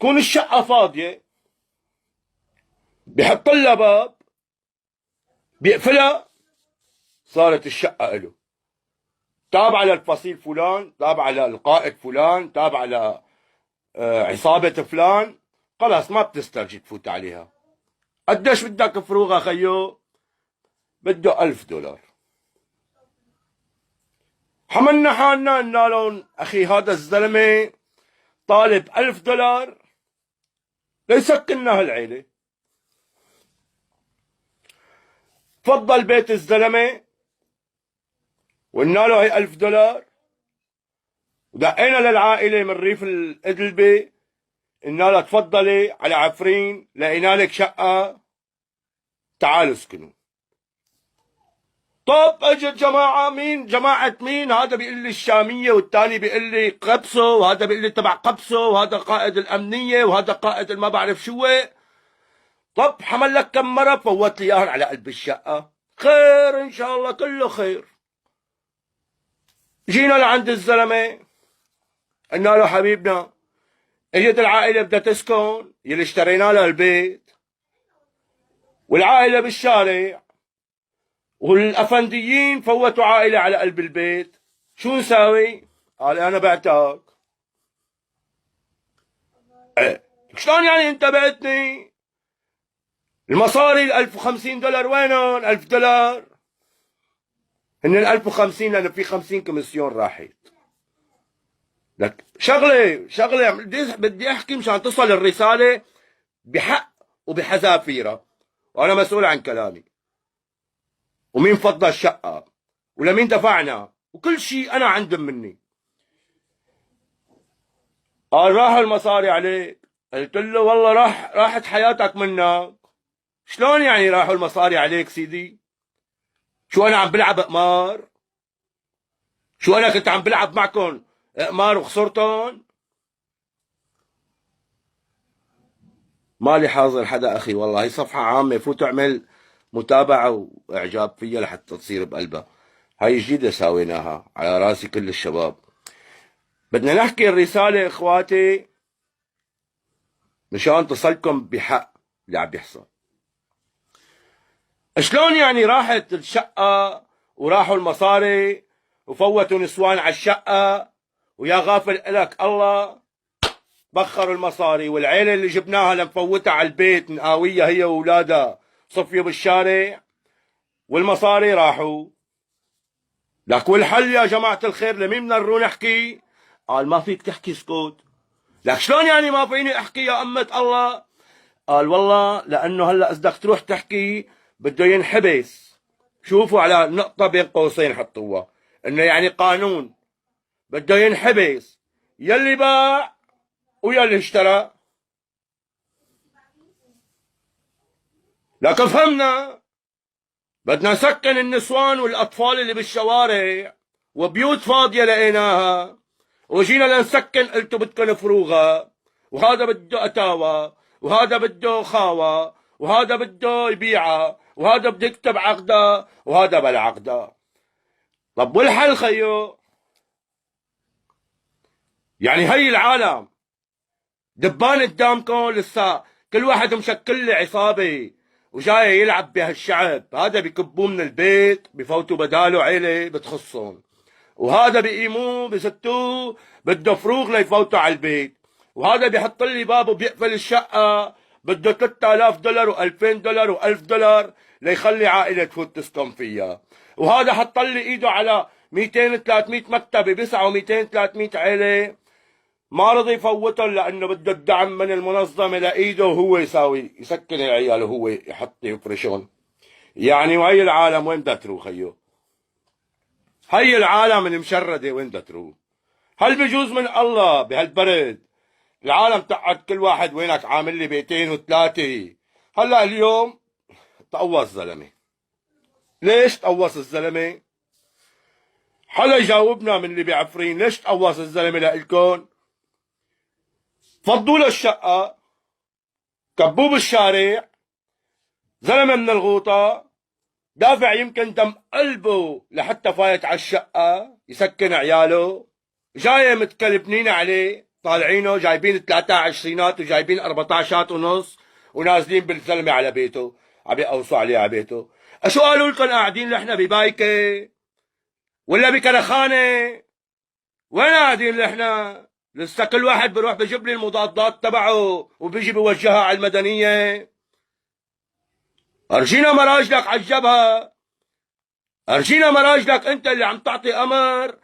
تكون الشقة فاضية، بيحط لها باب، بيقفلها، صارت الشقة له، تابعة للفصيل فلان، تابعة للقائد فلان، تابعة لعصابة فلان، خلاص ما بتسترجي تفوت عليها. قديش بدك فروغة خيو؟ بده $1000. حملنا حالنا قلنا لهم اخي هذا الزلمة طالب $1000 ليسكننا هالعيلة. تفضل بيت الزلمة، وقلنا له هي $1000. ودقينا للعائلة من ريف الإدلبة، قلنا لها تفضلي على عفرين، لقينا لك شقة، تعالوا اسكنوا. طب اجت جماعة، مين جماعة مين؟ هذا بيقول لي الشامية، والثاني بيقول لي قبصه، وهذا بيقول لي تبع قبصه، وهذا قائد الأمنية، وهذا قائد ما بعرف شو. طب حمل لك كم مرة فوت لي اياهم على قلب الشقة. خير ان شاء الله، كله خير. جينا لعند الزلمة، قلنا له حبيبنا اجت العائلة بدها تسكن، يلي اشترينا لها البيت، والعائلة بالشارع، والأفنديين فوتوا عائلة على قلب البيت، شو نساوي؟ قال أنا بعتك. شلون يعني أنت بعتني؟ المصاري $1050 وينهم؟ $1000. هن $1050 لأنه في 50 كوميسيون راحت. لك شغلة بدي أحكي مشان تصل الرسالة بحق وبحذافيرها، وأنا مسؤول عن كلامي، ومين فضى الشقة، ولمين دفعنا، وكل شيء أنا عندهم مني. قال راح المصاري عليك. قلت له والله راحت حياتك منك. شلون يعني راحوا المصاري عليك سيدي؟ شو أنا عم بلعب قمار؟ شو أنا كنت عم بلعب معكم قمار وخسرتهم؟ مالي حاضر حدا أخي، والله هي صفحة عامة، فوت اعمل متابعة وإعجاب فيها لحتى تصير بقلبها. هاي جديدة ساويناها على راسي كل الشباب. بدنا نحكي الرسالة إخواتي مشان تصلكم بحق اللي عم بيحصل. شلون يعني راحت الشقة وراحوا المصاري وفوتوا نسوان على الشقة، ويا غافل إلك الله بخروا المصاري، والعيلة اللي جبناها لنفوتها على البيت نقاوية هي وأولادها صفيوا بالشارع، والمصاري راحوا. لك والحل يا جماعة الخير؟ لمين بدنا نروح نحكي؟ قال ما فيك تحكي، اسكت. لك شلون يعني ما فيني احكي يا أمة الله؟ قال والله لأنه هلأ إذا بدك تروح تحكي بده ينحبس. شوفوا على نقطة بين قوسين حطوها، إنه يعني قانون بده ينحبس يلي باع ويلي اشترى. لك فهمنا، بدنا نسكن النسوان والأطفال اللي بالشوارع، وبيوت فاضية لقيناها، وجينا لنسكن قلتوا بدكن فروغة، وهذا بده أتاوى، وهذا بده خاوة، وهذا بده يبيعها، وهذا بده يكتب عقدة، وهذا بلا عقدة. طب والحل خيو؟ يعني هي العالم دبان قدامكم لسه، كل واحد مشكل لي عصابة وجاي يلعب بهالشعب. هذا بكبوه من البيت بفوتوا بداله عيلة بتخصهم، وهذا بيقيموه بستوه بده فروغ ليفوتوا على البيت، وهذا بيحط لي بابه بيقفل الشقة بده $3000 و2000 و1000 ليخلي عائلة تفوت تسكن فيها، وهذا حط لي ايده على 200 300 مكتبة بيسعوا 200 300 عيلة، ما رضي يفوتهم لانه بده الدعم من المنظمة لايده، وهو يسكن العيال وهو يحط يفرشون. يعني وهي العالم وين بدها تروح خيو؟ هي العالم المشردة وين بدها تروح؟ هل بجوز من الله بهالبرد العالم تقعد كل واحد وينك عامل لي بيتين وثلاثة؟ هلا اليوم تقوص زلمة. ليش تقوص الزلمة؟ حدا يجاوبنا من اللي بعفرين، ليش تقوص الزلمة لإلكن؟ فضوا له الشقة، كبوه بالشارع، زلمة من الغوطة دافع يمكن دم قلبه لحتى فايت على الشقة يسكن عياله، جاية متكلبنين عليه طالعينه جايبين 23 وجايبين 14 ونص ونازلين بالزلمه على بيته، عم يقوصوا عليه على بيته. اشو قالوا لكم قاعدين نحن ببايكه ولا بكرخانه؟ وين قاعدين نحن؟ لسه كل واحد بروح بجيب لي المضادات تبعه وبيجي بوجهها على المدنيه. ارجينا مراجلك على الجبهه، ارجينا مراجلك انت اللي عم تعطي امر